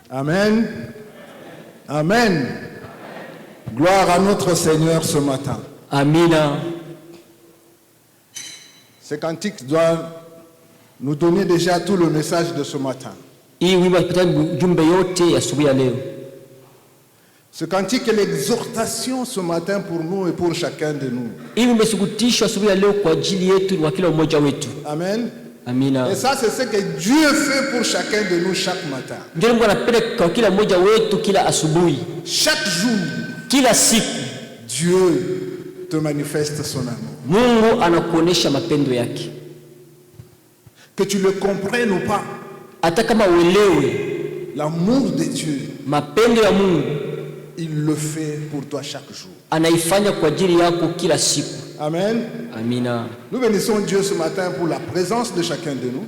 Amen. Amen. Gloire à notre Seigneur ce matin. Amina. Ce cantique doit nous donner déjà tout le message de ce matin. Ce cantique est l'exhortation ce matin pour nous et pour chacun de nous. Amen. Amina. Et ça, c'est ce que Dieu fait pour chacun de nous chaque matin. Chaque jour, Dieu te manifeste son amour. Que tu le comprennes ou pas, l'amour de Dieu, il le fait pour toi chaque jour. Amen. Amina. Nous bénissons Dieu ce matin pour la présence de chacun de nous.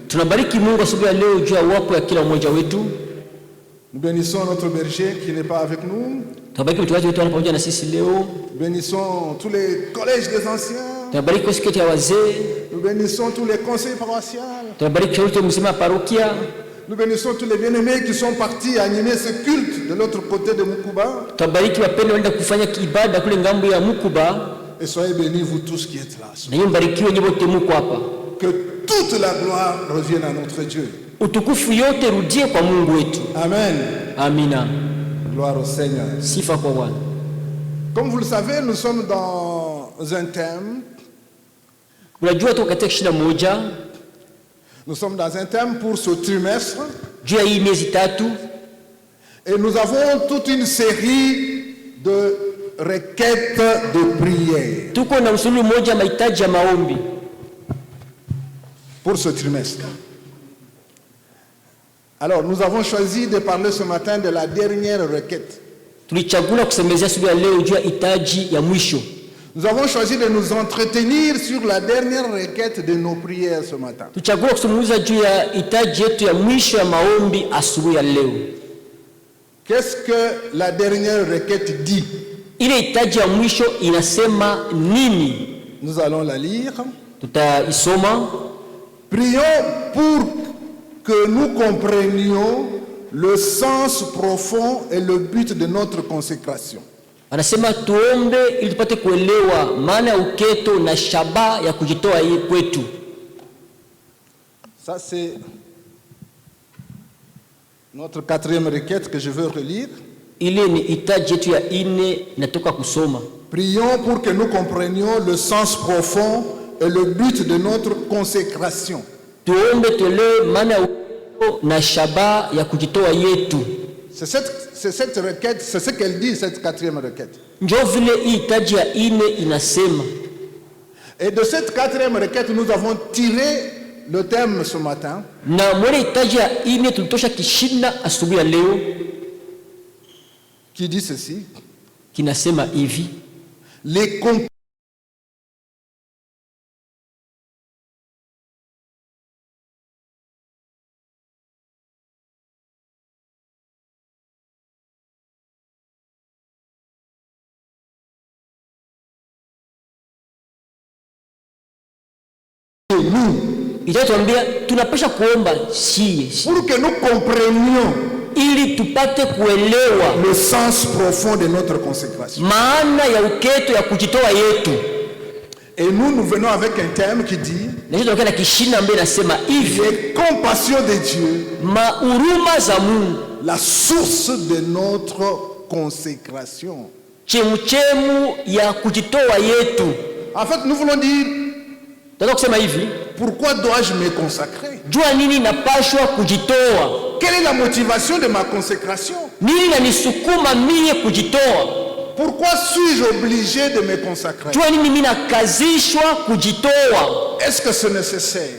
Nous bénissons notre berger qui n'est pas avec nous. Nous bénissons tous les collèges des anciens. Nous bénissons tous les conseils paroissiaux. Nous bénissons tous les bien-aimés qui sont partis animer ce culte de l'autre côté de Mukuba. Et soyez bénis vous tous qui êtes là. Que toute la gloire revienne à notre Dieu. Amen. Amina. Gloire au Seigneur. Comme vous le savez, nous sommes dans un thème. Nous sommes dans un thème pour ce trimestre. Et nous avons toute une série de requêtes de prière pour ce trimestre. Alors, nous avons choisi de parler ce matin de la dernière requête. Nous avons choisi de nous entretenir sur la dernière requête de nos prières ce matin. Qu'est-ce que la dernière requête dit? Nous allons la lire. Prions pour que nous comprenions le sens profond et le but de notre consécration. Anasema tuombe ili tupate kuelewa maana ya uketo na shaba ya kujitoa kwetu. Ça c'est notre quatrième requête que je veux relire. Ile ni hitaji yetu ya ine natoka kusoma. Prions pour que nous comprenions le sens profond et le but de notre consécration. Tuombe tuelewe maana ya uketo na shaba ya kujitoa yetu. C'est cette requête, c'est ce qu'elle dit, cette quatrième requête. Et de cette quatrième requête, nous avons tiré le thème ce matin. Qui dit ceci. Les pour que nous comprenions le sens profond de notre consécration. Et nous venons avec un thème qui dit les compassions de Dieu, la source de notre consécration. En fait, nous voulons dire pourquoi dois-je me consacrer? Quelle est la motivation de ma consécration? Pourquoi suis-je obligé de me consacrer? Est-ce que c'est nécessaire?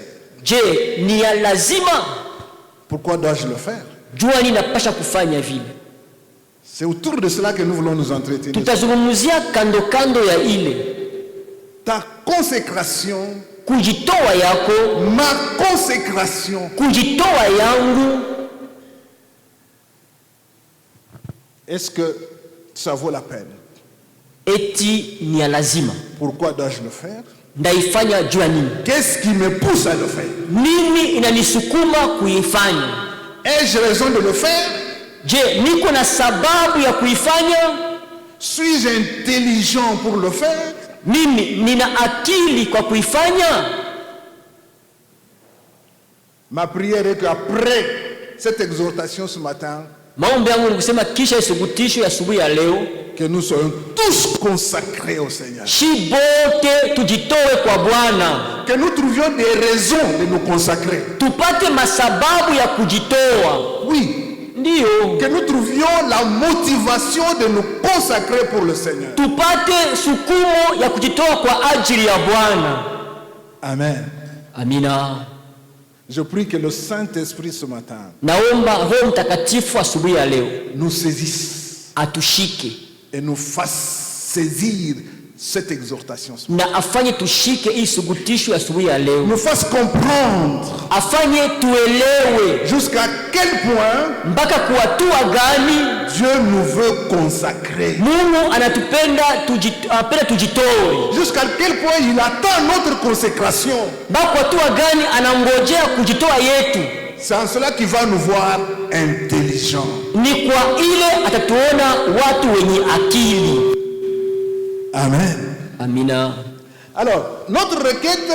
Pourquoi dois-je le faire? C'est autour de cela que nous voulons nous entretenir. Ta consécration, ma consécration, est-ce que ça vaut la peine? Pourquoi dois-je le faire? Qu'est-ce qui me pousse à le faire? Ai-je raison de le faire? Je, niko na sababu ya kuifanya? Suis-je intelligent pour le faire? Mimi nina akili kwa kuifanya? Ma prière est qu'après cette exhortation ce matin, maombi yangu ni kusema kisha isubutisho ya asubuhi ya leo, que nous soyons tous consacrés au Seigneur. Shi bote tujitoe kwa Bwana. Que nous trouvions des raisons de nous consacrer. Tupate masababu ya kujitoa. Oui. Ndiyo. Que nous trouvions la motivation de nous consacrer pour le Seigneur. Tupate sukumo ya kujitoa kwa ajili ya Bwana. Amen. Amina. Je prie que le Saint-Esprit ce matin naomba Roho Mtakatifu asubuhi ya leo nous saisisse, atushike et nous fasse saisir cette exhortation, na afanye tushike hii sugutisho ya asubuhi ya leo, nous fasse comprendre afanye tuelewe jusqu'à quel point mpaka kuatua gani Dieu nous veut consacrer, Mungu anatupenda tujitoe, jusqu'à quel point il attend notre consécration, mpaka kuatua gani anangojea kujitoa yetu. C'est en cela qu'il va nous voir intelligents. Ni kwa ile atatuona watu wenye akili. Amen. Amina. Alors, notre requête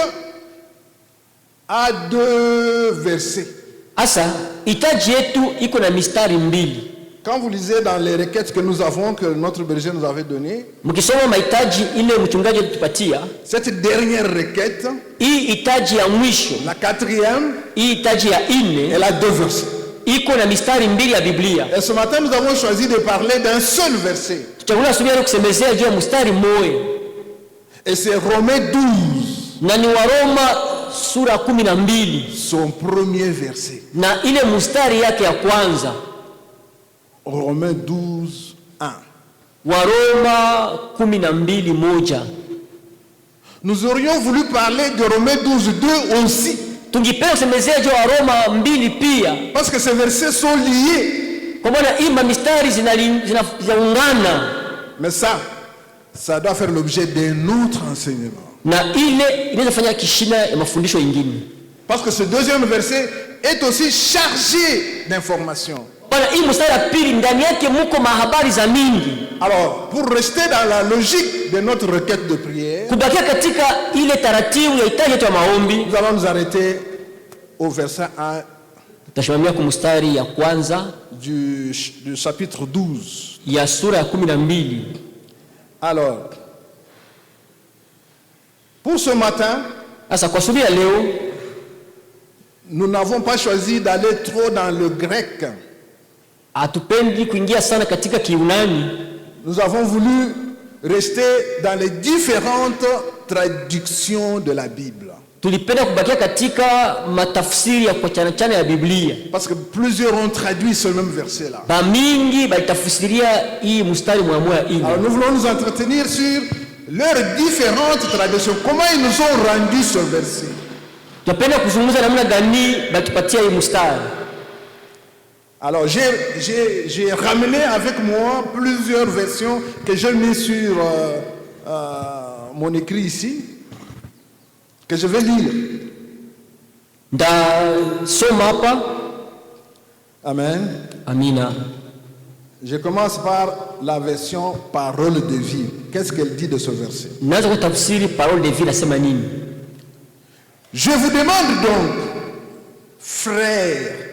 a 2 versets. Asa, hitaji yetu iko na mistari mbili. Quand vous lisez dans les requêtes que nous avons, que notre berger nous avait donné, mkisoma mahitaji ile mchungaji alitupatia, cette dernière requête, hii hitaji ya mwisho, la 4e, hii hitaji ya 4, elle a 2 versets. iko na mistari mbili ya Biblia. Et ce matin, nous avons choisi de parler d'un seul verset. Tutachagua asubuhi leo kusemezea juu ya mstari mmoja. Et c'est Romains 12. Na ni Waroma sura 12. Son premier verset. Na ile mstari yake ya kwanza. Romains 12, 1. Waroma 12:1. Nous aurions voulu parler de Romains 12, 2 aussi. Tungipenda kusemezea juu ya Waroma 2 pia. Parce que ces versets sont liés. Kwa maana hii mistari zinaungana. Mais ça doit faire l'objet d'un autre enseignement. Na ile inaweza fanya kishina ya mafundisho mengine. Parce que ce deuxième verset est aussi chargé d'informations. Bwana, hii mstari ya pili ndani yake mko mahabari za mingi. Alors, pour rester dans la logique de notre requête de prière, kubakia katika ile taratibu ya hitaji yetu ya maombi, nous allons nous arrêter au verset 1. Tutashimamia kwa mstari ya kwanza du chapitre 12. ya sura ya 12. Alors, pour ce matin, sasa kwa asubuhi ya leo, nous n'avons pas choisi d'aller trop dans le grec. hatupendi kuingia sana katika Kiunani. Nous avons voulu rester dans les différentes traductions de la Bible. Tulipenda kubakia katika matafsiri ya kuchana ya Biblia. Parce que plusieurs ont traduit ce même verset là. Ba mingi balitafsiria hii mstari mmoja ile. Alors nous voulons nous entretenir sur leurs différentes traductions. Comment ils nous ont rendu ce verset? Tunapenda kuzungumza namna gani batupatia hii mstari. Alors j'ai ramené avec moi plusieurs versions que j'ai mis sur mon écrit ici, que je vais lire. Ndasoma hapa. Amen. Amina. Je commence par la version parole de vie. Qu'est-ce qu'elle dit de ce verset? Naanza kutafsiri parole de vie nasema nini? Je vous demande donc, frères,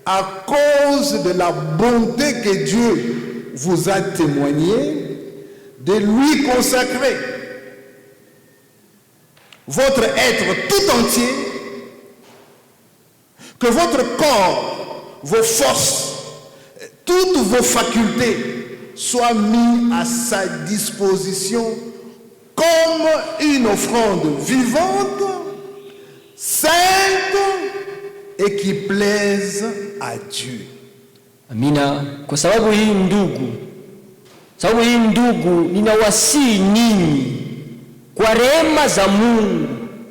à cause de la bonté que Dieu vous a témoignée, de lui consacrer votre être tout entier, que votre corps, vos forces, toutes vos facultés soient mis à sa disposition comme une offrande vivante, sainte et qui plaise à Dieu. Amina. Kwa sababu hii ndugu, ninawasihi ninyi kwa rehema za Mungu,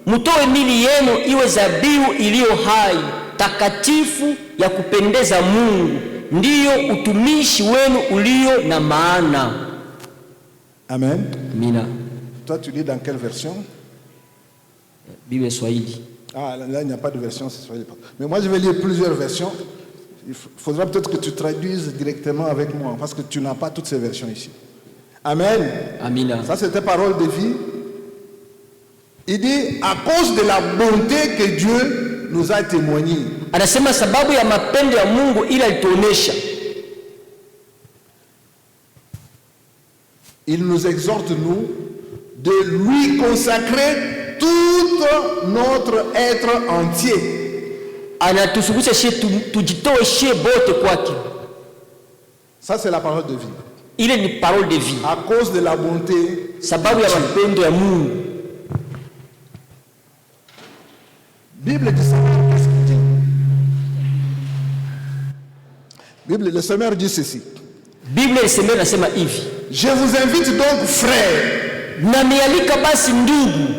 mtoe miili yenu iwe dhabihu iliyo hai, takatifu, ya kupendeza Mungu, ndiyo utumishi wenu ulio na maana. Amen. Amina. Toi, tu lis dans quelle version? Bible Swahili. Ah, là, il n'y a pas de version Swahili. Mais moi, je vais lire plusieurs versions. Il faudra peut-être que tu traduises directement avec moi, parce que tu n'as pas toutes ces versions ici. Amen. Amina. Ça, c'était parole de vie. Il dit, à cause de la bonté que Dieu nous a témoigné. Anasema sababu ya mapendo ya Mungu ili alituonesha. Il nous exhorte, nous, de lui consacrer tout notre être entier. Anatusugusha shie tujitoe shie bote kwake. Ça, c'est la parole de vie. Ile ni parole de vie. À cause de la bonté. Sababu ya mapendo ya Mungu. Bible dit ça. Bible, le Seigneur dit ceci. Bible isemea nasema hivi. Je vous invite donc, frères, na mialika basi ndugu,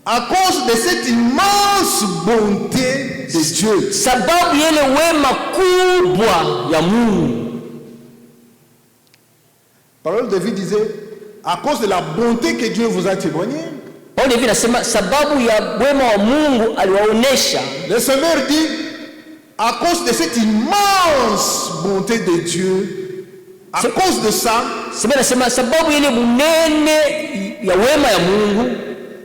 à cause de cette immense bonté de Dieu, sababu yele wema kubwa ya Mungu. Parole de vie disait, à cause de la bonté que Dieu vous a témoigné. Parole de vie nasema sababu ya wema wa Mungu aliwaonesha. Le Seigneur dit, à cause de cette immense bonté de Dieu, à cause de ça, sema nasema sababu ile munene ya wema ya Mungu,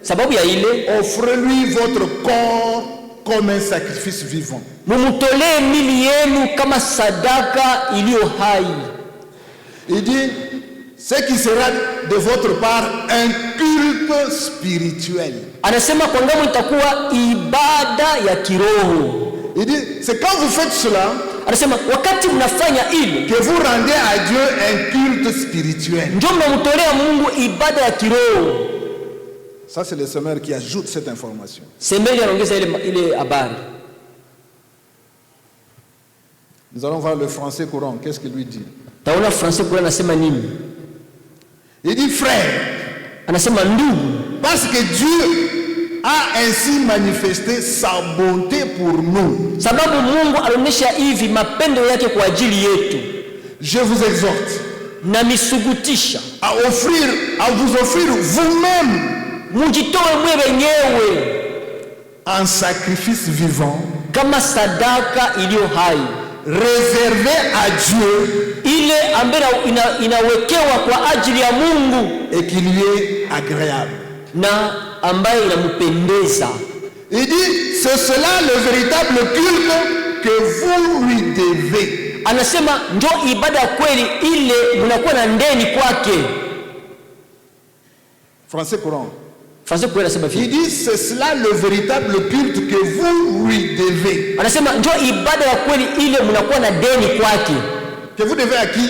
sababu ya ile, offrez-lui votre corps comme un sacrifice vivant. Mumutolee mili yenu kama sadaka iliyo hai. Il dit, ce qui sera de votre part un culte spirituel. Anasema kwa ngambo itakuwa ibada ya kiroho. Il dit, c'est quand vous faites cela, anasema wakati mnafanya ile, que vous rendez à Dieu un culte spirituel. Ndio mnamtolea Mungu ibada ya kiroho. Ça, c'est le Seigneur qui ajoute cette information. Semeli anaongeza ile habari. Nous allons voir le français courant. Qu'est-ce qu'il lui dit? Taona français courant anasema nini? Il dit, frère, anasema ndugu, parce que Dieu a ainsi manifesté sa bonté pour nous. Sababu Mungu alionyesha hivi mapendo yake kwa ajili yetu. Je vous exhorte na misugutisha à vous offrir vous-même, mujitoe mwe wenyewe en sacrifice vivant, kama sadaka iliyo hai, réservé à Dieu, ile ambayo inawekewa kwa ajili ya Mungu, et qui lui est agréable, na ambayo inampendeza. Il dit, c'est cela le véritable culte que vous lui devez. Anasema ndio ibada kweli ile mnakuwa na ndeni kwake. Français courant. Français courant anasema il dit, c'est cela le véritable culte que vous lui devez. Anasema ndio ibada ya kweli ile mnakuwa na deni kwake. Que vous devez à qui?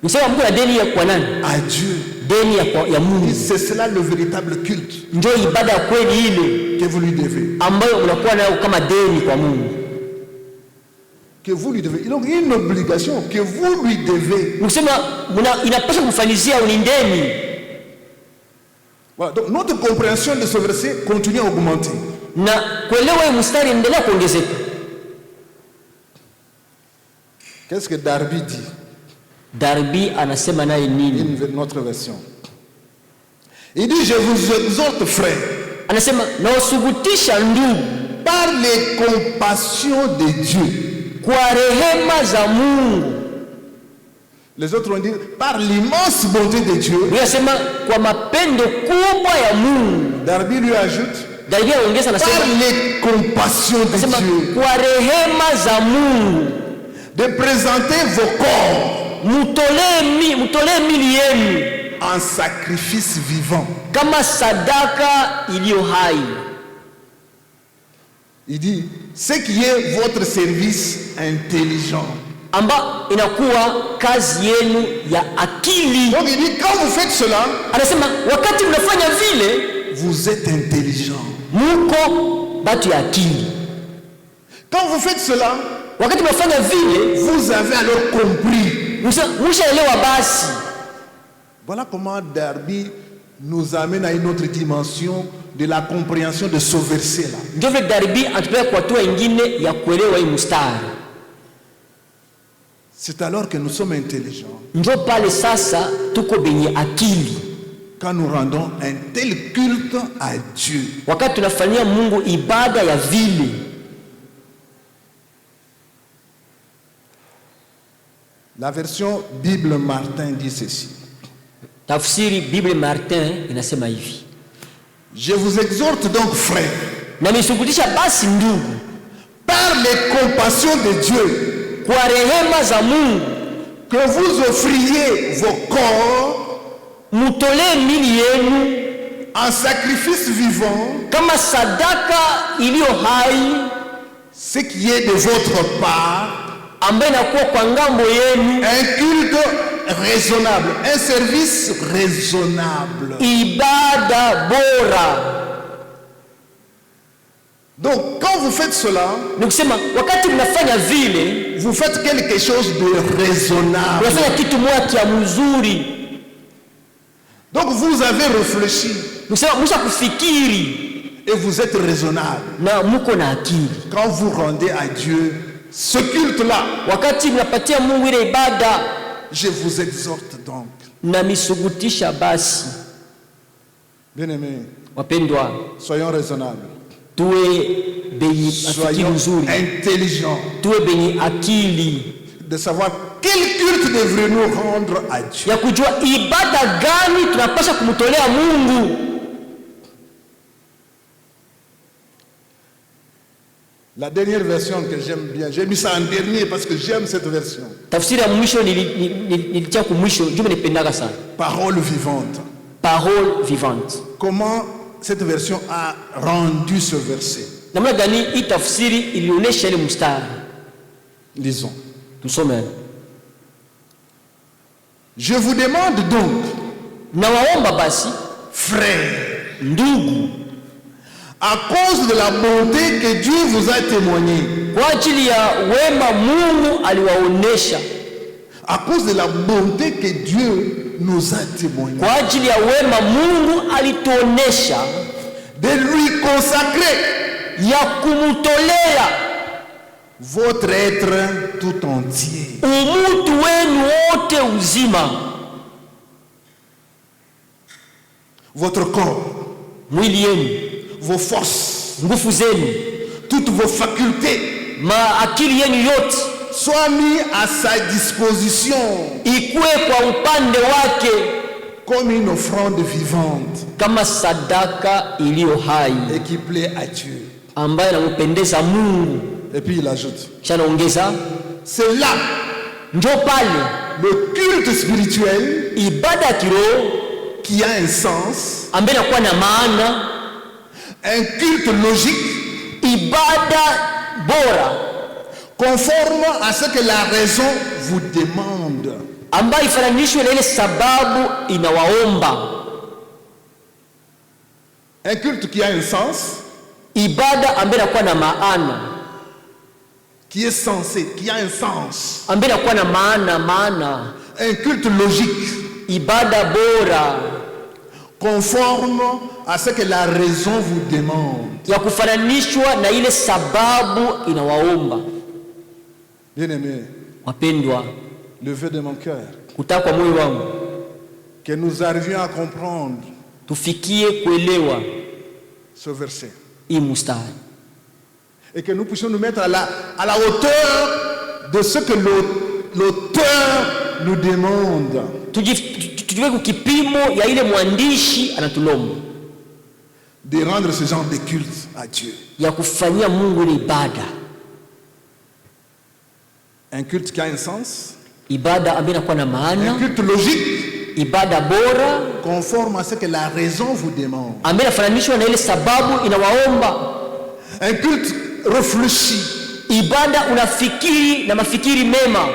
Msema mko na deni ya kwa nani? À Dieu. Deni ya Mungu. C'est cela le véritable culte. Ndio ibada ya kweli ile que vous lui devez. Ambayo mnakuwa nayo kama deni kwa Mungu. Que vous lui devez. Donc une obligation que vous lui devez. Msema inapaswa kumfanyizia unindeni. Voilà, donc notre compréhension de ce verset continue à augmenter. Na kuelewa hii mstari endelea kuongezeka. Qu'est-ce que Darby dit? Darby anasema naye nini? Notre version. Il dit, je vous exhorte, frères, anasema nawasugutisha ndugu, par les compassions de Dieu, kwa rehema za Mungu. Les autres vont dire, par l'immense bonté de Dieu. Anasema kwa mapendo kubwa ya Mungu. Darby lui ajoute, Darby anaongeza anasema par les compassions de Dieu, kwa rehema za Mungu, de présenter vos corps, mutolee mili yenu en sacrifice vivant, kama sadaka iliyo hai. Il dit, ce qui est votre service intelligent. Amba inakuwa kazi yenu ya akili. Donc il dit, quand vous faites cela, anasema wakati mnafanya vile, vous êtes intelligent. Muko batu ya akili. Quand vous faites cela, wakati mnafanya vile, vous avez alors compris. Mshaelewa basi. Voilà comment Darby nous amène à une autre dimension de la compréhension de ce verset-là. Ndio vile Darby atupeleka kwa hatua nyingine ya kuelewa hii mstari. C'est alors que nous sommes intelligents. Ndio pale sasa tuko benye akili. Quand nous rendons un tel culte à Dieu. Wakati tunafanyia Mungu ibada ya vile. La version Bible Martin dit ceci. Tafsiri Bible Martin inasema hivi. Je vous exhorte donc, frères, Na misukutisha basi ndugu, par les compassions de Dieu, kwa rehema za Mungu, que vous offriez vos corps mutolee mili yenu en sacrifice vivant, kama sadaka iliyo hai, ce qui est de votre part, ambaye inakuwa kwa ngambo yenu un culte raisonnable, un service raisonnable. ibada bora. Donc, quand vous faites cela, Ni kusema wakati mnafanya vile, vous faites quelque chose de raisonnable. mnafanya kitu moja kia mzuri. Donc, vous avez réfléchi Ni kusema msha kufikiri et vous êtes raisonnable. na muko na akili. Quand vous rendez à Dieu ce culte-là, Wakati mnapatia Mungu ile ibada, je vous exhorte donc, na misugutisha basi, bien-aimés, wapendwa, soyons raisonnables, tuwe benye akili soyons nzuri, intelligents tuwe benye akili de savoir quel culte devrions-nous rendre à Dieu. ya kujua ibada gani tunapaswa kumtolea Mungu. La dernière version que j'aime bien, j'ai mis ça en dernier parce que j'aime cette version. Tafsiri ya mwisho nilitia kumwisho, juu nipendaga sana. Parole vivante. Parole vivante. Comment cette version a rendu ce verset? Namna gani hii tafsiri ilionyesha ile mstari? Lisons. Tusome. Je vous demande donc, Na waomba basi, frères, ndugu, à cause de la bonté que Dieu vous a témoignée, kwa ajili ya wema Mungu aliwaonesha, à cause de la bonté que Dieu nous a témoignée, kwa ajili ya wema Mungu alituonesha, de lui consacrer ya kumtolea votre être tout entier, umutu wenu wote uzima, votre corps, mwili yenu, vos forces, nguvu zenu, toutes vos facultés, akili yenu yote soient mis à sa disposition ikuwe kwa upande wake comme une offrande vivante kama sadaka iliyo hai et qui plaît à Dieu. ambayo inampendeza Mungu. Et puis il ajoute, Kisha naongeza, c'est là njo pale le culte spirituel ibada ya kiroho qui a un sens, ambayo inakuwa na maana, un culte logique ibada bora conforme à ce que la raison vous demande. ambayo ifananishwe na ile sababu inawaomba. Un culte qui a un sens, Ibada ambayo inakuwa na maana, qui est censé, qui a un sens. ambayo inakuwa na maana. Un culte logique, Ibada bora conforme à ce que la raison vous demande. ya kufananishwa na ile sababu inawaomba. Bien-aimés, Wapendwa, le vœu de mon cœur, kutaka kwa moyo wangu que nous arrivions à comprendre tufikie kuelewa ce verset hii mstari, et que nous puissions nous mettre à la hauteur de ce que l'auteur nous demande. tujiwe kukipimo ya ile mwandishi anatulomba De rendre ce genre de culte à Dieu. ya kufanyia Mungu ile ibada, Un culte qui a un sens, ibada ambayo inakuwa na un maana, culte logique, ibada bora conforme à ce que la raison vous demande. ambayo inafananishwa na ile sababu inawaomba. Un culte réfléchi. Ibada unafikiri na mafikiri mema.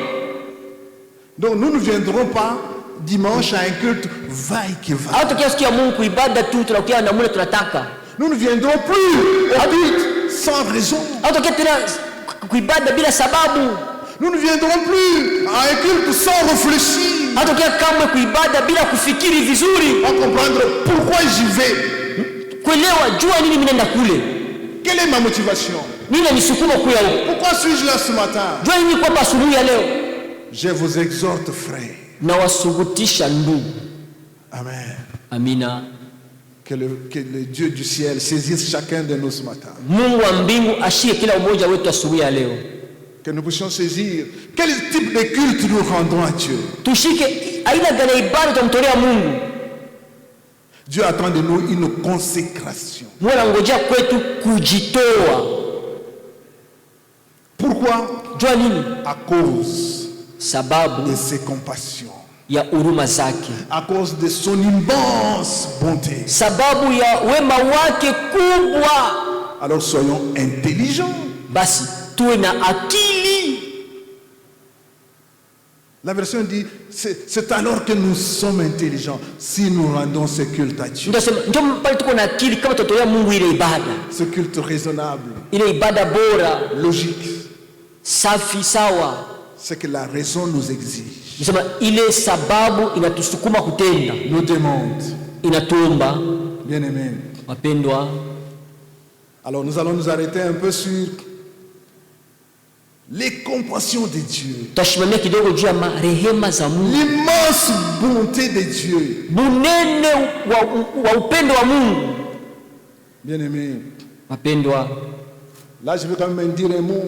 Donc nous ne viendrons pas dimanche à un culte va-et-qui-va. Au tukia sikia Mungu ibada tu tunakuja na mule tunataka. Nous ne viendrons plus au culte sans raison. Au tukia tena kuibada bila sababu. Nous ne viendrons plus à un culte sans réfléchir. Au tukia kamwe kuibada bila kufikiri vizuri. On comprendre pourquoi j'y vais. Kuelewa jua nini mimi naenda kule. Quelle est ma motivation? Nini nisukuma kuya huko? Pourquoi suis-je là ce matin? Jua nini kwa asubuhi ya leo? Je vous exhorte, frères. Na wasugutisha ndugu. Amen. Amina. Que le Dieu du ciel saisisse chacun de nous ce matin. Mungu wa mbingu ashike kila mmoja wetu asubuhi ya leo. que nous puissions saisir quel type de culte nous rendons à Dieu. Tushike aina gani ibada tumtolea Mungu. Dieu attend de nous une consécration. Mungu anangojea kwetu kujitoa. Pourquoi? Jua nini? À cause sababu de ses compassions, ya huruma zake, à cause de son immense bonté. sababu ya wema wake kubwa. Alors soyons intelligents. Basi tuwe na akili. La version dit, c'est alors que nous sommes intelligents si nous rendons ce culte à Dieu. Ndio pale tuko na akili kama tutatoa Mungu ile ibada. Ce culte raisonnable, Ile ibada bora, logique, safi, sawa. c'est que la raison nous exige, Nisema ile sababu inatusukuma kutenda, nous demande. inatuomba. Bien-aimés, Wapendwa, alors nous allons nous arrêter un peu sur les compassions de Dieu, tutashimamia kidogo juu ya rehema za Mungu, l'immense bonté de Dieu. bunene wa upendo wa Mungu. Bien-aimés, Wapendwa, là je vais quand même dire un mot,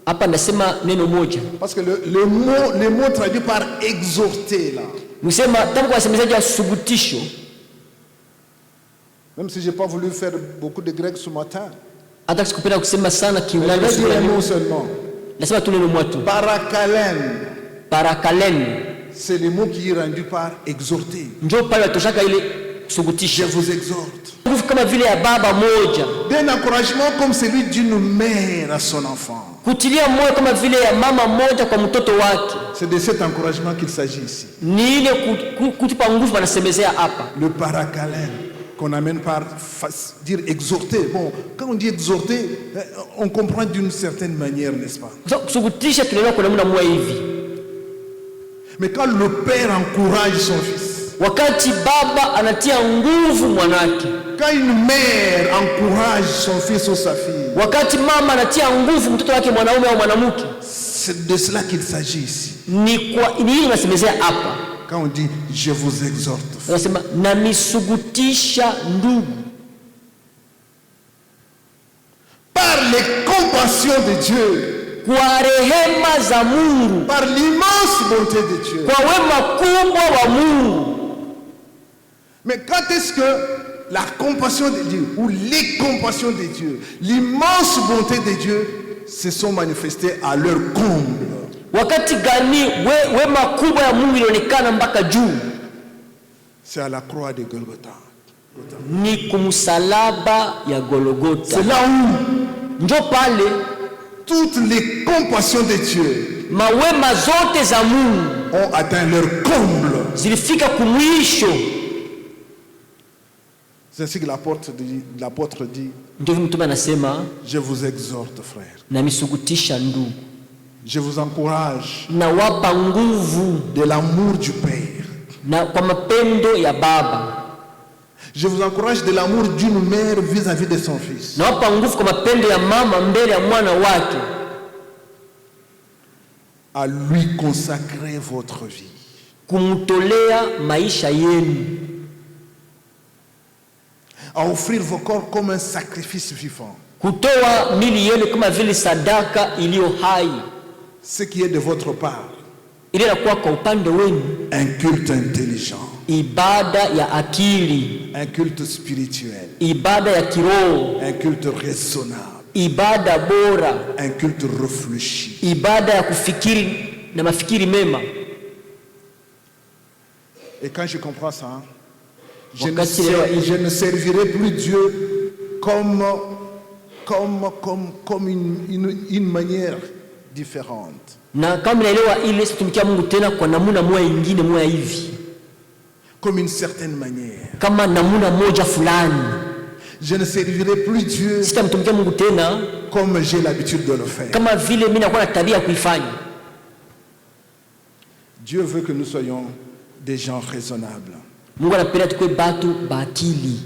hapa nasema neno moja. parce que le mot traduit par exhorter là, Nisema tangu kwa semezaji ya subutisho, même si je n'ai pas voulu faire beaucoup de grec ce matin, hata sikupenda kusema sana je Kiunani, vais dire un mot seulement. nasema tu neno moja tu. Parakalen, Parakalen c'est le mot qui est rendu par exhorter. njoo pale atoshaka ile Je subutisho, vous exhorte. nguvu kama vile ya baba moja, D'un encouragement comme celui d'une mère à son enfant. kutilia moyo kama vile ya mama moja kwa mtoto wake. C'est de cet encouragement qu'il s'agit ici. Ni ile kutupa nguvu wanasemezea hapa. Le parakalen qu'on amène par dire exhorter. Bon, quand on dit exhorter, on comprend d'une certaine manière, n'est-ce pas? Kusubutisha tunaelewa kwa namna moja hivi. Mais quand le père encourage son fils, Wakati baba anatia nguvu mwanake, quand une mère encourage son fils ou sa fille, wakati mama anatia nguvu mtoto wake mwanaume au mwanamke, c'est de cela qu'il s'agit ici. ni hili nasemezea hapa. Quand on dit je vous exhorte, Anasema namisugutisha ndugu, par les compassions de Dieu, kwa rehema za Mungu, par l'immense bonté de Dieu. kwa wema kubwa wa Mungu. Mais quand est-ce que la compassion de Dieu ou les compassions de Dieu, l'immense bonté de Dieu se sont manifestées à leur comble? Wakati gani wema kubwa ya Mungu ilionekana mpaka juu? C'est à la croix de Golgotha. Ni kumsalaba ya Golgotha. C'est là où Njo pale toutes les compassions de Dieu mawema zote za Mungu ont atteint leur comble. zilifika kumwisho. C'est ainsi que l'apôtre dit, Ndio mtume anasema je vous exhorte frères, namisugutisha ndugu, je vous encourage nawapa nguvu de l'amour du Père. na kwa mapendo ya baba, Je vous encourage de l'amour d'une mère vis-à-vis de son fils. nawapa nguvu kwa mapendo ya mama mbele ya mwana wake, À lui consacrer votre vie. kumtolea maisha yenu, À offrir vos corps comme un sacrifice vivant. kutoa mili yenu kama vile sadaka iliyo hai. Ce qui est de votre part, Ile inakuwa kwa upande wenu un culte intelligent, ibada ya akili, un culte spirituel, ibada ya kiroho, un culte raisonnable, ibada bora, un culte réfléchi. ibada ya kufikiri na mafikiri mema. Et quand je comprends ça, je Wakati ne servirai plus Dieu comme une manière différente. Na kama naelewa ile situmikia Mungu tena kwa namuna moja nyingine moja hivi, Comme une certaine manière. kama namuna moja fulani. Je ne servirai plus Dieu Sitamtumikia Mungu tena comme j'ai l'habitude de le faire. kama vile mimi nakuwa na tabia ya kuifanya. Dieu veut que nous soyons des gens raisonnables. Mungu anapenda tukue batu bakili.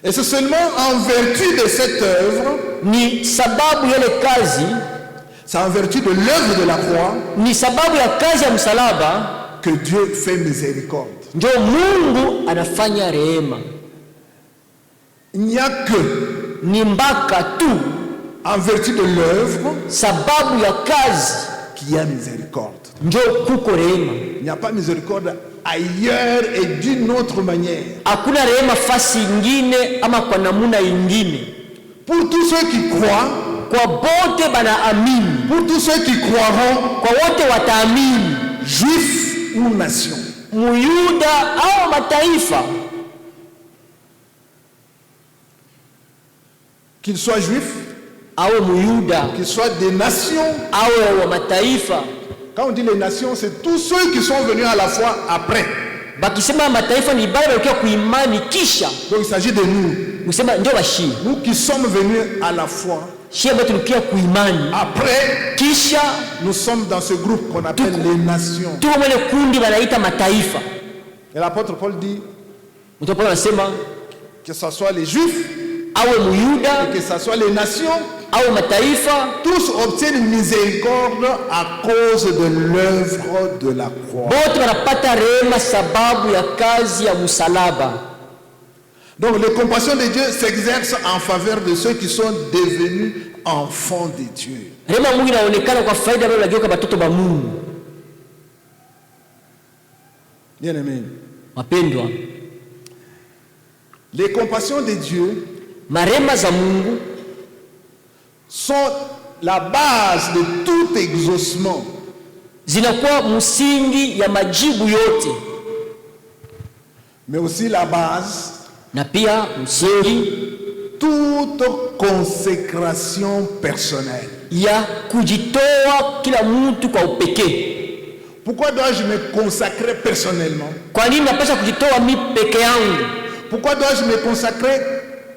Et c'est seulement en vertu de cette œuvre, Ni sababu ya ile kazi, c'est en vertu de l'œuvre de la croix ni sababu ya kazi ya msalaba que Dieu fait miséricorde. ndio Mungu anafanya rehema. Il n'y a que Ni mpaka tu en vertu de l'œuvre, sababu ya kazi, qu'il y a miséricorde. njo kuko rehema. Il n'y a pas miséricorde ailleurs et d'une autre manière. Hakuna rehema fasi ingine ama kwa namuna ingine. Pour tous ceux qui croient, kwa bote bana amini, pour tous ceux qui croiront, kwa wote wataamini, juifs ou nation, muyuda au mataifa, qu'ils soient juifs, awe muyuda, qu'ils soient des nations, awe wa mataifa. Quand on dit les nations, c'est tous ceux qui sont venus à la foi après. Bakisema mataifa ni bale walikuwa kuimani kisha. Donc il s'agit de nous. Usema ndio bashi. Nous qui sommes venus à la foi. Shia batu tukia kuimani. Après, kisha nous sommes dans ce groupe qu'on appelle les nations. Tuko mwele kundi banaita mataifa. Et l'apôtre Paul dit Mtume Paulo anasema que ce soit les juifs, awe muyuda, et que ce soit les nations, awe mataifa, tous obtiennent miséricorde à cause de l'œuvre de la croix. Bote wanapata rehema sababu ya kazi ya msalaba. Donc les compassions de Dieu s'exercent en faveur de ceux qui sont devenus enfants de Dieu. Rehema Mungu inaonekana kwa faida ya wale watoto wa Mungu. Bien aimé. Wapendwa, les compassions de Dieu marehema za Mungu sont la base de tout exaucement. Zinakuwa msingi ya majibu yote. Mais aussi la base na pia msingi toute consécration personnelle. Ya kujitoa kila mtu kwa upekee. Pourquoi dois-je me consacrer personnellement? Kwa nini napaswa kujitoa mimi peke yangu? Pourquoi dois-je me consacrer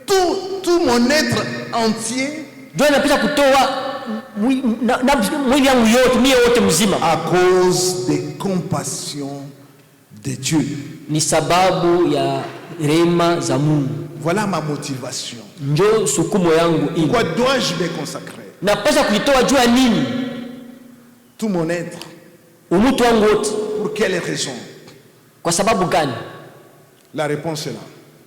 tout mon être entier? Ndio napaswa kutoa mwili wangu yote, mimi yote mzima. À cause des compassions de Dieu. Ni sababu ya rehema za Mungu. Voilà ma motivation. Ndio sukumo yangu hii. Pourquoi dois-je me consacrer? Napaswa kujitoa juu ya nini? Tout mon être. Umutu wangu wote. Pour quelle raison? Kwa sababu gani? La réponse est là.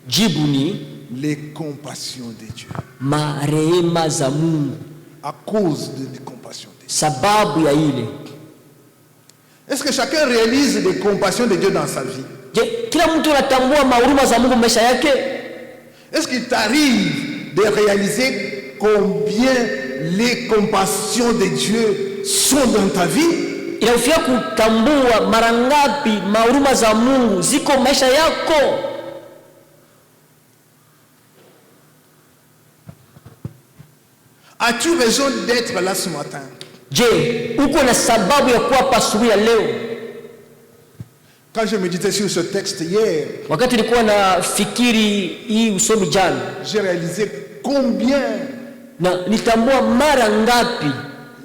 Jibu ni les compassions de Dieu. Marehema za Mungu. À cause des compassions de Dieu. Sababu ya ile. Est-ce que chacun réalise les compassions de Dieu dans sa vie? Je, kila mtu anatambua mahuruma za Mungu maisha yake? Est-ce qu'il t'arrive de réaliser combien les compassions de Dieu sont dans ta vie? Inafia kutambua mara ngapi mahuruma za Mungu ziko maisha yako? As-tu raison d'être là ce matin? Je, uko na sababu ya kuwa asubuhi ya leo? Quand je méditais sur ce texte hier, wakati nilikuwa na fikiri hii usomi jana, j'ai réalisé combien na nitambua mara ngapi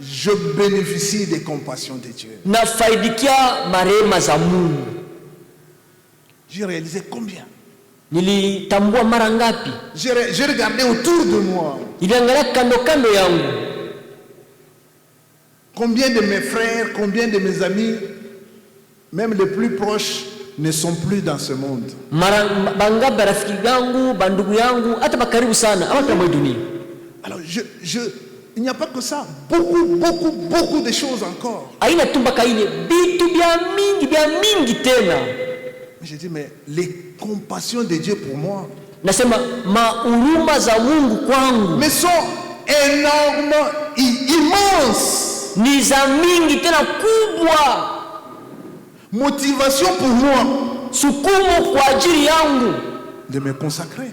je bénéficie des compassions de Dieu. Na faidikia marehema za Mungu. J'ai réalisé combien. Nilitambua mara ngapi. J'ai regardé autour de moi. Niliangalia kando kando yangu. Combien de mes frères, combien de mes amis, même les plus proches, ne sont plus dans ce monde. Mara bangapi rafiki yangu, bandugu yangu, hata bakaribu sana, hawata mwa dunia. Alors il n'y a pas que ça, beaucoup de choses encore. Aina tumbaka ile bitu bya mingi tena. J'ai dit mais les compassions de Dieu pour moi, nasema mahuruma za Mungu kwangu, mais sont énormes, immenses. Ni za mingi tena kubwa. Motivation pour moi, sukumo kwa ajili yangu, de me consacrer.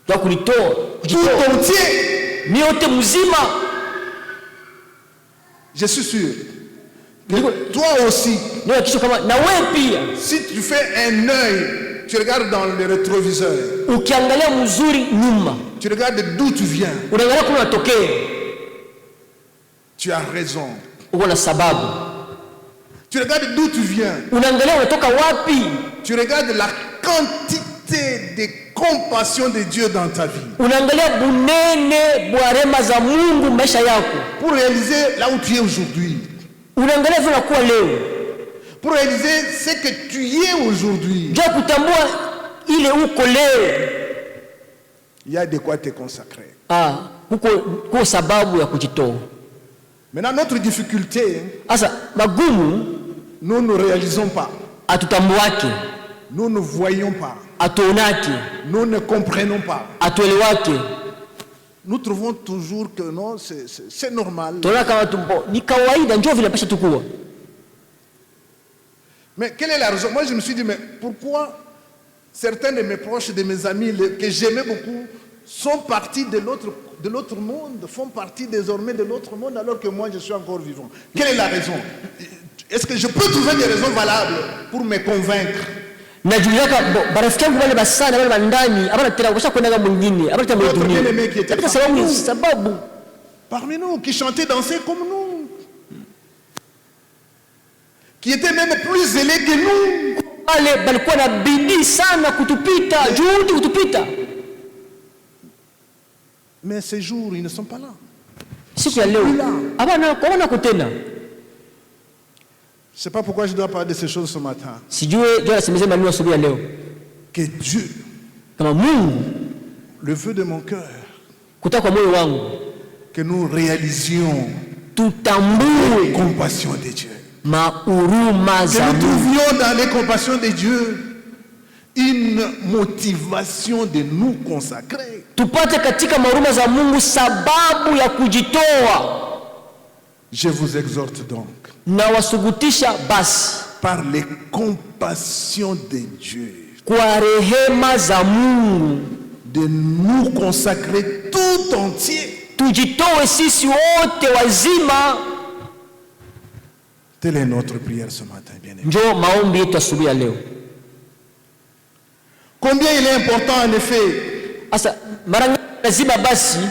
Ya kulitoa tout entier. Ni yote mzima. Je suis sûr que toi aussi, na wewe pia, si tu fais un œil, tu regardes dans le rétroviseur, ukiangalia mzuri nyuma, tu regardes d'où tu viens, unaangalia kuna unatokea, tu as raison. Uko na sababu. Tu regardes d'où tu viens, unaangalia unatoka wapi, tu regardes la quantité de compassion de Dieu dans ta vie, unaangalia bunene bwa rehema za Mungu maisha yako, pour réaliser là où tu es aujourd'hui, unaangalia vile unakuwa leo, pour réaliser ce que tu es aujourd'hui, ndio kutambua ile uko leo. il y a de quoi te consacrer. kuko sababu ya kujitoa. Maintenant, notre difficulté, Asa magumu, nous ne réalisons pas. Atutambuake. Nous ne voyons pas. Atuonake. Nous ne comprenons pas. Atuelewake. Nous trouvons toujours que non, c'est normal. Ni kawaida, njoo vile pasha tukua. Mais quelle est la raison? Moi, je me suis dit, mais pourquoi certains de mes proches, de mes amis que j'aimais beaucoup, sont partis de l'autre monde, font partie désormais de l'autre monde, alors que moi, je suis encore vivant? Quelle est la raison? Est-ce que je peux trouver des raisons valables pour me convaincre? Parmi nous, qui chantaient, dansaient comme nous, qui étaient même plus zélés que nous. Mais ces jours, ils ne sont pas là. Je ne sais pas pourquoi je dois parler de ces choses ce matin. Que Dieu, le vœu de mon cœur, que nous réalisions la compassion de Dieu. Que nous trouvions dans les compassions de Dieu une motivation de nous consacrer. Je vous exhorte donc, par les compassions de Dieu, de nous consacrer tout entier. Telle est notre prière ce matin, bien-aimés. Combien il est important en effet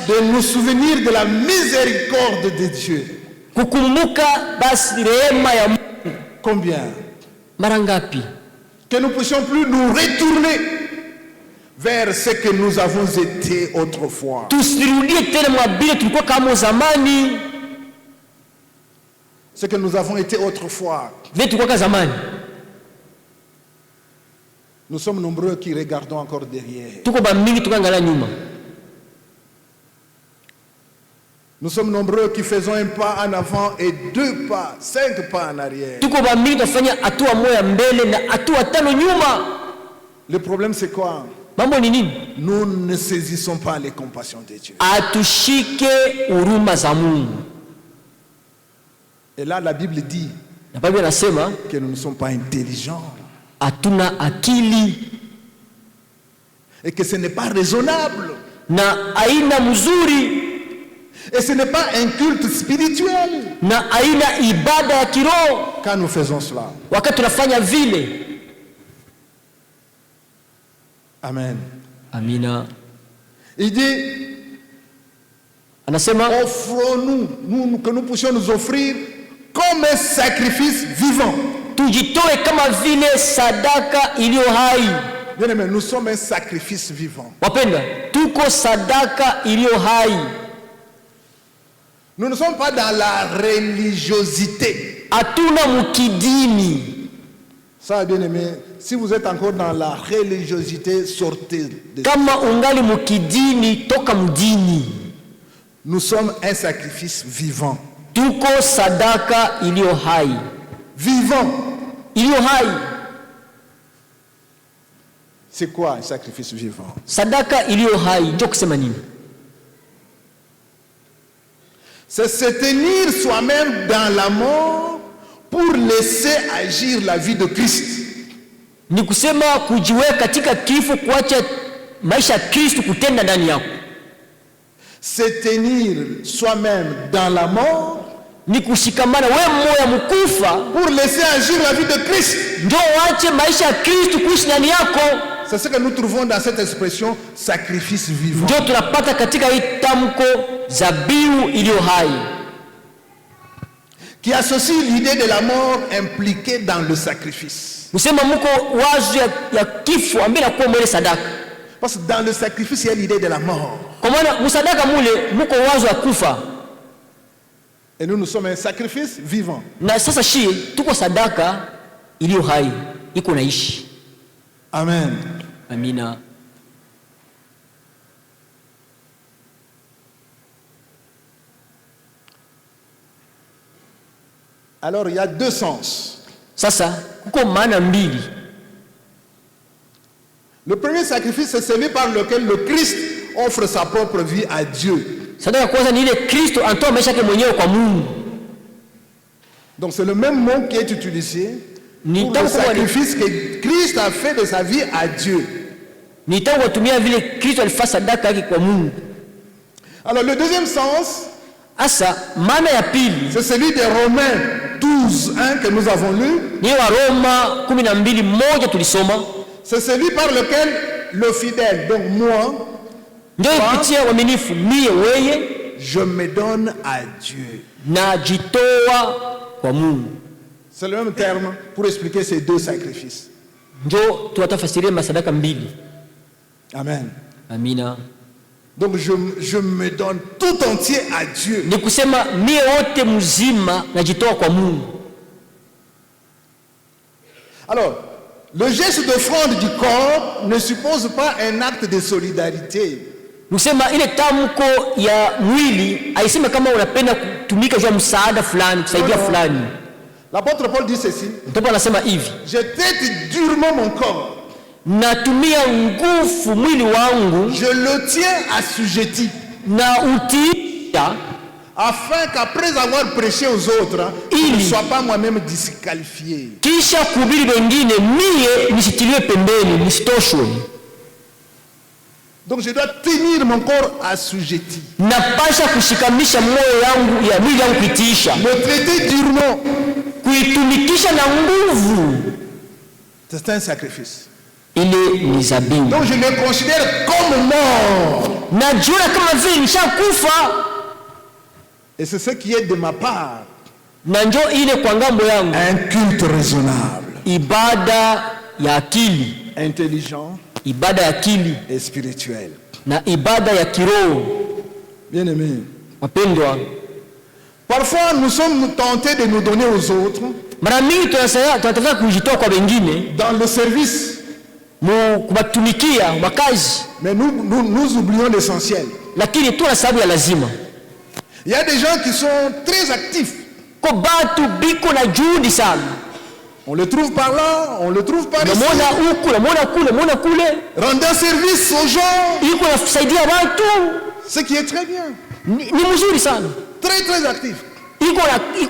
de nous souvenir de la miséricorde de Dieu. Combien? Que nous puissions plus nous retourner vers ce que nous avons été autrefois. Ce que nous avons été autrefois. Nous sommes nombreux qui regardons encore derrière. Nous sommes nombreux qui faisons un pas en avant et 2 pas, 5 pas en arrière. Le problème c'est quoi? Nous ne saisissons pas les compassions de Dieu. Et là la Bible dit que nous ne sommes pas intelligents. Et que ce n'est pas raisonnable. Et ce n'est pas un culte spirituel. Quand nous faisons cela. Amen. Amina. Il dit, offrons-nous, que nous puissions nous offrir comme un sacrifice vivant. Bien aimé, nous sommes un sacrifice vivant. Nous ne sommes pas dans la religiosité. Ça, bien aimé, si vous êtes encore dans la religiosité, sortez de ça. Nous sommes un sacrifice vivant. Vivant. C'est quoi un sacrifice vivant? C'est se tenir soi-même dans la mort pour laisser agir la vie de Christ. Se tenir soi-même dans la mort pour laisser agir la vie de Christ. C'est ce que nous trouvons dans cette expression sacrifice vivant. Qui associe l'idée de la mort impliquée dans le sacrifice. Parce que dans le sacrifice, il y a l'idée de la mort. Et nous sommes un sacrifice vivant. Amen. Amina. Alors il y a deux sens. Sasa kuko maana mbili. Le premier sacrifice, c'est celui par lequel le Christ offre sa propre vie à Dieu. Sadaka kwanza ni ile Kristo anatoa maisha yake mwenyewe kwa Mungu. Donc c'est le même mot qui est utilisé pour le sacrifice que Christ a fait de sa vie à Dieu. Ni tangu watumia vile Kristo alifanya sadaka yake kwa Mungu. Alors le deuxième sens, asa maana ya pili, c'est celui des Romains 12:1 que nous avons lu. Ni wa Roma 12:1 tulisoma. C'est celui par lequel le fidèle, donc moi, ndio kupitia uaminifu mie weye, je me donne à Dieu. Najitoa kwa Mungu. C'est le même terme pour expliquer ces deux sacrifices. Ndio tuwatafasiria masadaka mbili. Amen. Amina. Donc je me donne tout entier à Dieu. Ni kusema mie wote mzima najitoa kwa Mungu. Alors, le geste d'offrande du corps ne suppose pas un acte de solidarité. Kusema ile tamko ya mwili haisemi kama unapenda kutumika juu ya msaada fulani, kusaidia fulani. L'apôtre Paul dit ceci. Ndipo anasema hivi, je traite durement mon corps. Natumia nguvu mwili wangu, je le tiens assujetti, na utisha, afin qu'après avoir prêché aux autres, je ne sois pas moi-même disqualifié. Kisha kuhubiri wengine mie nisitiliwe pembeni, nisitoshwe. Donc je dois tenir mon corps assujetti. Napasha kushikamisha moyo yangu ya mwili yangu kuitisha. Le traiter durement, kuitumikisha na nguvu. C'est un sacrifice. Ile ni zabihu. Donc je le considère comme mort. Najua kama vile nishakufa. Et c'est ce qui est de ma part. Na njoo ile kwa ngambo yangu. Un culte raisonnable. Ibada ya akili. Intelligent. Ibada ya akili. Et spirituel. Na ibada ya kiroho. Bien aimé. Wapendwa. Parfois nous sommes tentés de nous donner aux autres. Mara mingi tunataka kujitoa kwa wengine. Dans le service. Kubatumikia wakazi. Mais nous oublions l'essentiel. Lakini tu na sababu ya lazima. Il y a des gens qui sont très actifs. Kwa batu biko na juhudi sana. On le trouve par là, on le trouve par ici. Namona huku, namona kule. Rendant service aux gens. Iko nasaidia watu. Ce qui est très bien. Ni mzuri sana. Très très actif. Iko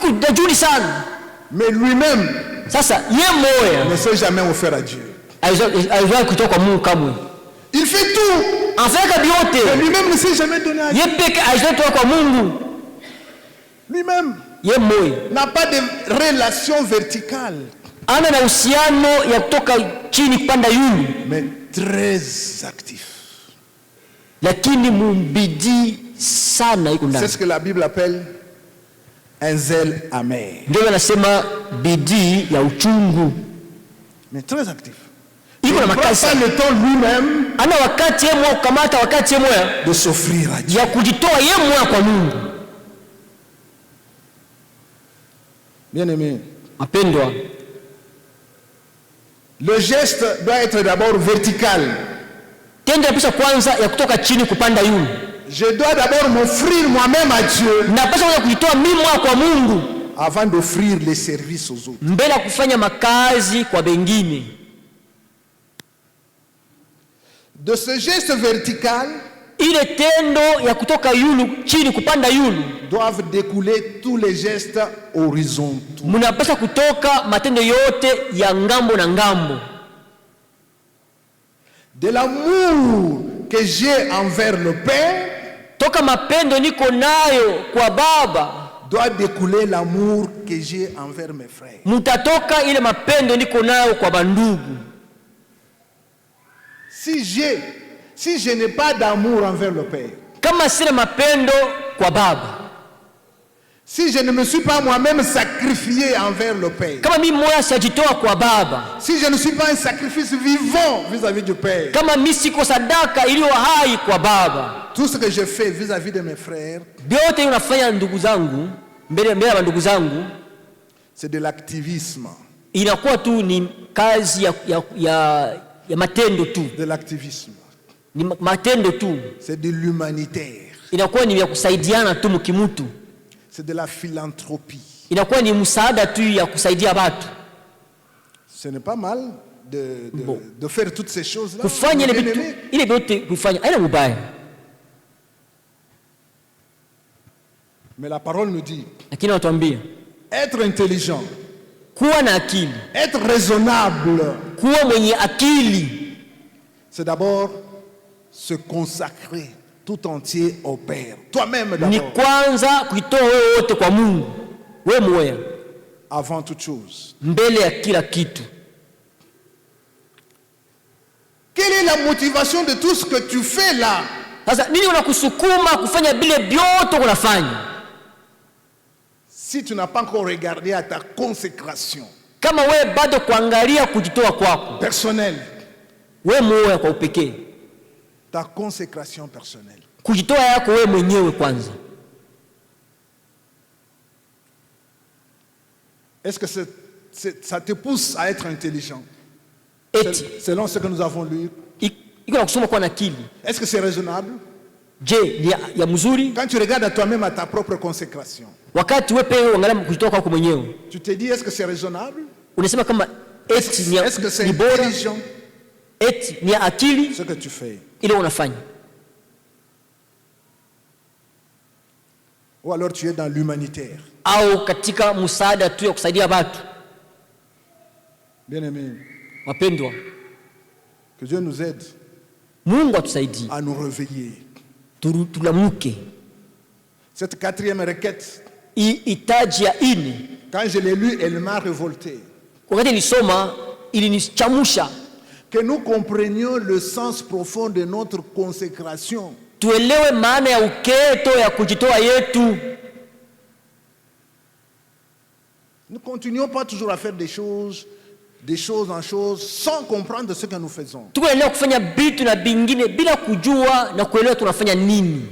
na juhudi sana. Mais lui-même, sasa ye moya ne s'est jamais offert à Dieu. Aizoea kutoka kwa Mungu kamwe. Il fait tout. Afanya biote. Mais lui-même ne s'est jamais donné à Dieu. Ye peke aizoea kutoka kwa Mungu. Lui-même ye moya n'a pas de relation verticale. Ana na uhusiano ya kutoka chini kupanda yulu. Mais très actif. Lakini mumbidi sana iko ndani. C'est ce que la Bible appelle un zèle amer. Ndio wanasema bidii ya uchungu. Mais très actif. Il ne prend pas le temps lui-même ana wakati yeye mwa kukamata wakati yeye mwa de s'offrir à Dieu. Ya kujitoa yeye mwa kwa Mungu. Bien-aimé, mapendwa, le geste doit être d'abord vertical. Tendo yapasha kwanza ya kutoka chini kupanda yulu. Je dois d'abord m'offrir moi-même à Dieu. Napasha kujitoa mimi mwa kwa Mungu avant d'offrir les services aux autres. Mbele ya kufanya makazi kwa wengine. De ce geste vertical, ile tendo ya kutoka yulu chini kupanda yulu, doivent découler tous les gestes horizontaux. Munapaswa kutoka matendo yote ya ngambo na ngambo. De l'amour que j'ai envers le Père, toka mapendo niko nayo kwa Baba, doit découler l'amour que j'ai envers mes frères. Mutatoka ile mapendo niko nayo kwa bandugu. Si je n'ai pas d'amour envers le Père, kama sina mapendo kwa Baba, si je ne me suis pas moi-même sacrifié envers le Père, kama mimi moya sijitoa kwa Baba, si je ne suis pas un sacrifice vivant vis-à-vis du Père, kama mimi siko sadaka iliyo hai kwa Baba, tout ce que je fais vis-à-vis de mes frères, biote unafanya ndugu zangu mbele ya ndugu zangu, c'est de l'activisme. Inakuwa tu ni kazi ya matendo tu. De l'activisme. Ni matendo tu. C'est de l'humanitaire. Inakuwa ni ya kusaidiana tu mkimutu. C'est de la philanthropie. inakuwa ni msaada tu ya kusaidia watu. Ce n'est pas mal de faire toutes ces choses-là. Kufanya ile yote kufanya haina mubaya. Mais la parole nous dit, lakini watuambia, être intelligent, kuwa na akili, être raisonnable, kuwa mwenye akili, c'est d'abord se consacrer tout entier au Père. Toi-même d'abord. Ni kwanza kuitoa wewe wote kwa Mungu. Wewe moya. Avant toute chose. Mbele ya kila kitu. Quelle est la motivation de tout ce que tu fais là? Sasa nini unakusukuma kufanya bile byote unafanya? Si tu n'as pas encore regardé à ta consécration. Kama wewe bado kuangalia kujitoa kwako. Personnel. Wewe moya kwa upekee. Ta consécration personnelle. Kujitoa yako wewe mwenyewe kwanza. Est-ce que ça te pousse à être intelligent? Selon ce que nous avons lu. Est-ce que c'est raisonnable? Quand tu regardes à toi-même à ta propre consécration, tu te dis, est-ce que c'est raisonnable? Est-ce que c'est intelligent ce que tu fais? Ou alors tu es dans l'humanitaire? Bien-aimés, que Dieu nous aide à nous réveiller. Cette quatrième requête, quand je l'ai lue, elle m'a révolté. Que nous comprenions le sens profond de notre consécration. Nous continuons pas toujours à faire des choses en choses sans comprendre ce que nous faisons.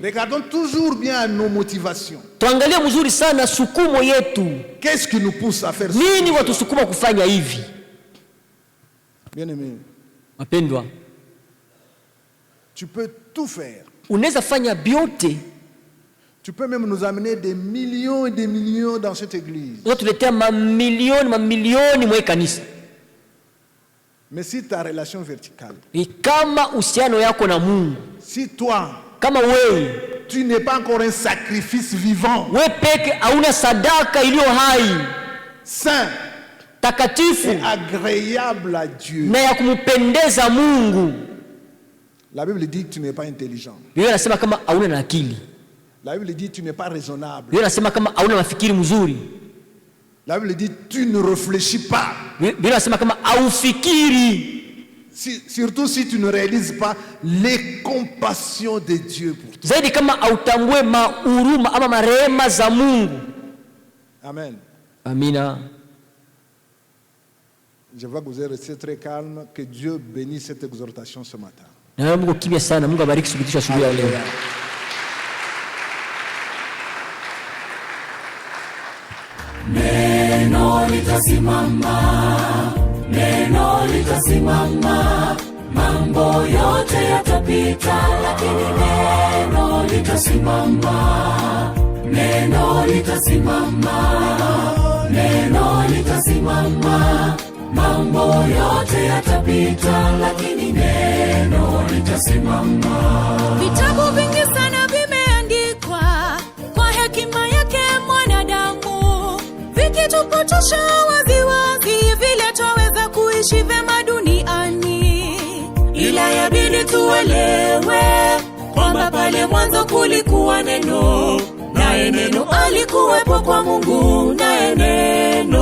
Regardons toujours bien nos motivations. Qu'est-ce qui nous pousse à faire ça? Bien-aimé, tu peux tout faire. Tu peux même nous amener des millions et des millions dans cette église. Mais si ta relation verticale, si toi, tu n'es pas encore un sacrifice vivant, saint et agréable à Dieu, la Bible dit que tu n'es pas intelligent. La Bible dit que tu n'es pas raisonnable. La Bible dit que tu ne réfléchis pas. Surtout si tu ne réalises pas les compassions de Dieu pour toi. Amen. Amina. Je vois que vous êtes resté très calme. Que Dieu bénisse cette exhortation ce matin. Neno litasimama, mambo yote yatapita, lakini neno litasimama, mambo yote yatapita, lakini neno litasimama. Vitabu vingi sana vimeandikwa kwa hekima yake mwanadamu, vikitupotosha waziwazi vile twaweza kuishi vema duniani, ila yabidi tuelewe kwamba pale mwanzo kulikuwa neno, naye neno alikuwepo kwa Mungu, naye neno